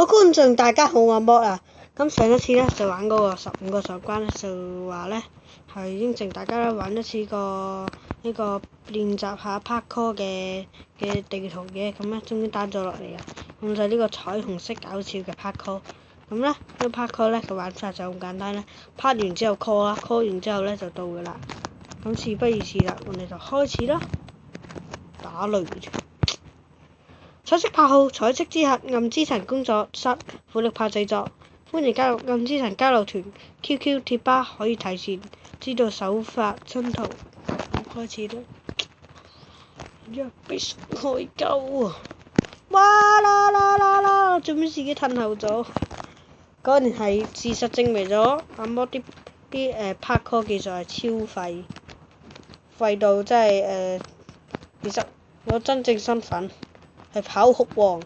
好，觀眾大家好，我阿 Mod 啊。咁上一次咧就玩嗰個15個守關咧，就話咧係應承大家咧玩一次呢個練習下 parkour 嘅地圖嘅，咁咧終於 down 咗落嚟啊！咁就呢個彩虹色搞笑嘅 parkour。咁咧呢個 parkour 咧個玩法就好簡單咧，拍完之後 call 啦，call 完之後咧就到㗎啦。咁事不宜遲啦，我哋就開始啦，打雷。彩色拍號，彩色之核暗之神工作室，苦力拍製作。歡迎加入暗之神交流團 ，QQ 貼吧可以提前知道首發新圖。開始啦！一必須開鳩啊！哇啦啦啦啦！做咩自己褪後咗？嗰年係事實證明咗阿摩啲parkour技術係超廢，廢到真係其實我真正身份係跑酷王，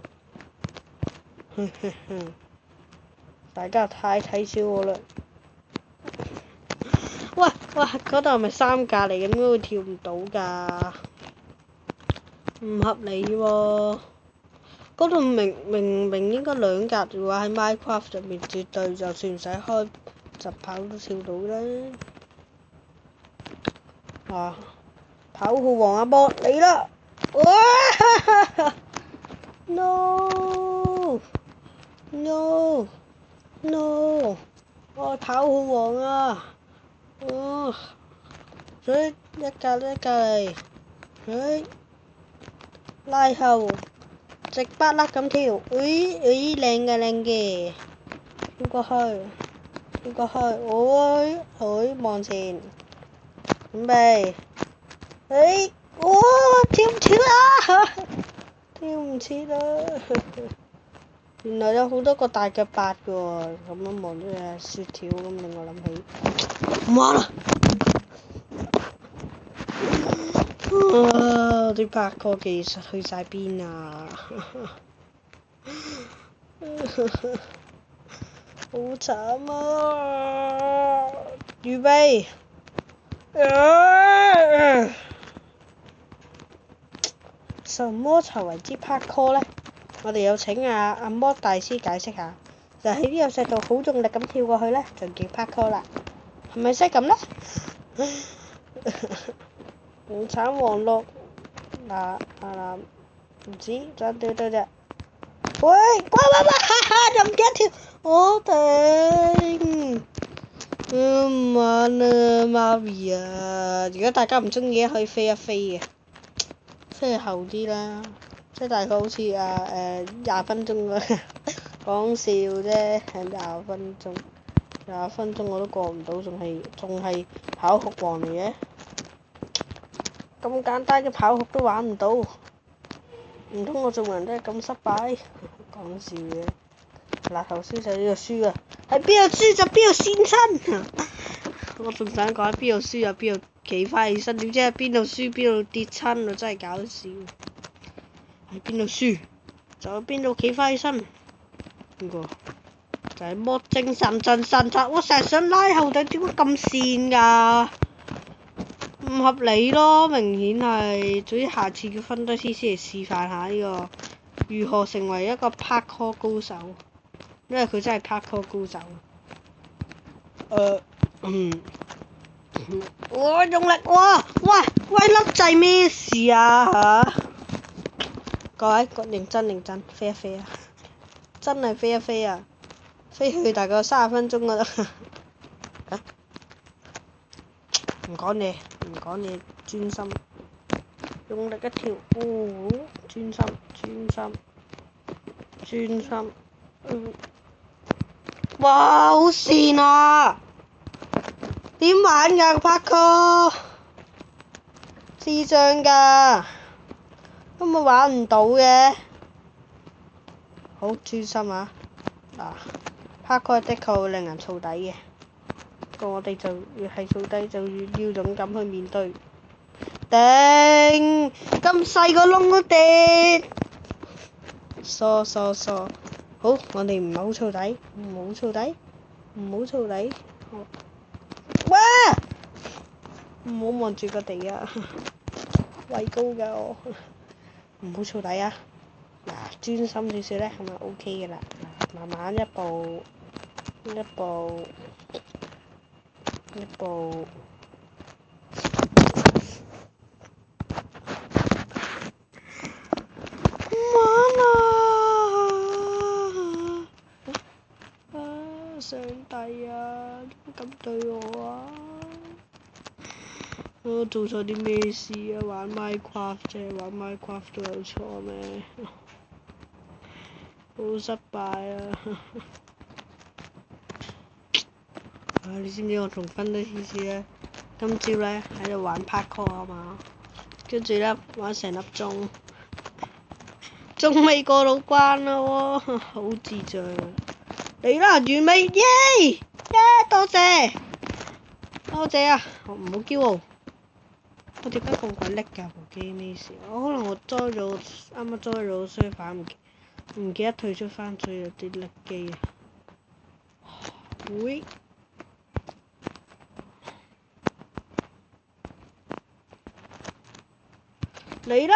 大家太睇小我啦！喂，嗰度係咪3格嚟嘅？點解會跳唔到㗎？唔合理喎！嗰度明應該2格嘅話，喺 Minecraft 入面絕對就算唔使開疾跑都跳到啦！哇！跑酷王阿波嚟啦！哇 ！No！ 我係跑酷王啊！所以一格嚟，拉後直不甩咁跳，靚嘅，跳過去，望前，準備，跳唔跳啊？跳唔切啦！原來有好多個大腳八嘅喎，咁樣望住隻雪條咁令我諗起，唔玩啦！啲parkour技術去晒邊啊！好慘啊！預備，什麼才為之parkour呢？我哋有請阿摩大師解釋下。就喺呢個石度好用力咁跳過去呢，就叫parkour啦。係咪識咁呢？唔慘黃綠嗱，唔知再對隻。喂！又唔記得跳，我頂！唔玩啦，媽咪啊！如果大家唔中意可以飛一飛嘅，飛後啲啦，即係大概好似20分鐘啦。講笑啫，係20分鐘，20分鐘我都過唔到，仲係跑酷王嚟嘅。咁簡單嘅跑酷都玩唔到，唔通我做人真係咁失敗？講笑嘅，嗱頭先就呢個輸啊，喺邊度輸就邊度跣親。我仲想講喺邊度輸就邊度企翻起身，點知喺邊度輸邊度跌親啊！真係搞笑。喺邊度輸就喺邊度企翻起身。邊個？就係魔精神盡神察，我成日想拉後腿，點解咁跣㗎？唔合理咯，明顯係。總之下次叫分低 CC 嚟示範下呢個如何成為一個 parkour 高手，因為佢真係 parkour 高手。我用力喂粒掣咩事啊嚇？各位認真飛一飛啊！真係飛一飛啊！飛去大概30分鐘㗎啦。唔講嘢，專心，用力一跳，專心，哇，好跣啊！點玩㗎parkour？智障㗎，根本玩唔到嘅。好專心啊！parkour 的確會令人燥底嘅。不過我哋就要係燥底，就要勇敢去面對。頂！咁細個窿都跌，傻。好，我哋唔好燥底。哇！唔好望住個地啊，畏高㗎我。唔好燥底啊！嗱，專心少少咧，係咪 OK 㗎啦？慢慢一步一步一步。上帝啊！點咁對我啊！我做錯啲咩事啊？玩 Minecraft 啫，玩 Minecraft 都有錯咩？好失敗啊！你知唔知我仲分咗次次咧？今朝咧喺度玩 parkour 啊嘛，跟住咧玩成粒鐘，仲未過到關啦喎，好智障啊！嚟啦，完美耶！多謝多謝啊！唔好驕傲。我點解咁鬼叻㗎部機？咩事？可能我啱啱裝咗衰版，唔記得退出翻，所以有啲叻機啊！會嚟啦！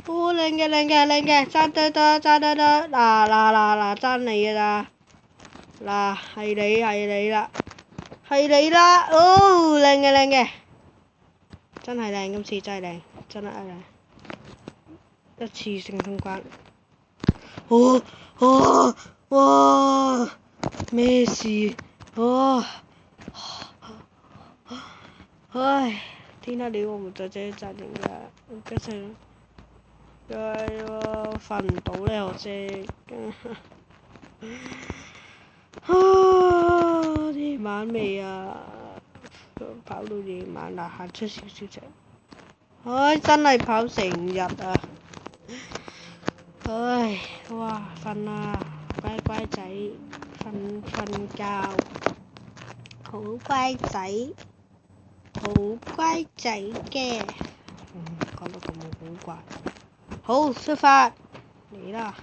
靚嘅，爭得，爭你㗎咋？嗱，係你啦，哦，靚嘅，真係靚，今次真係靚，真係靚，一次性通關。哇！咩事？唉，聽到你我唔在這裡暫停㗎，跟住瞓唔到咧，我知。夜晚未啊？跑到夜晚啦，行出少少啫。真係跑成日啊！哇，瞓啦，乖仔，瞓覺，好乖仔嘅。講到咁好乖。好，出發，嚟啦！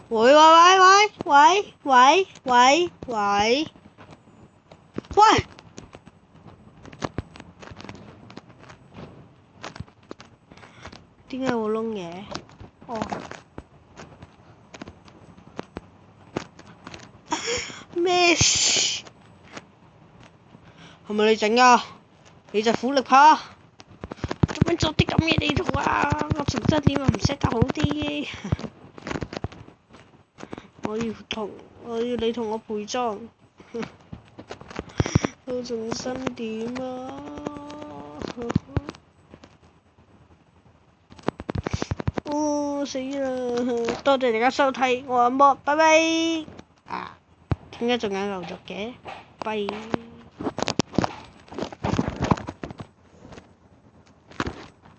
喂！點解會窿嘅？咩事？係咪你整㗎？你就苦力怕？做咩作啲咁嘅地圖啊？我重新點又唔識得好啲。我要你同我陪裝。我重新點啊？死啦！多謝大家收睇，我阿莫，拜拜。點解仲有牛肉嘅？拜。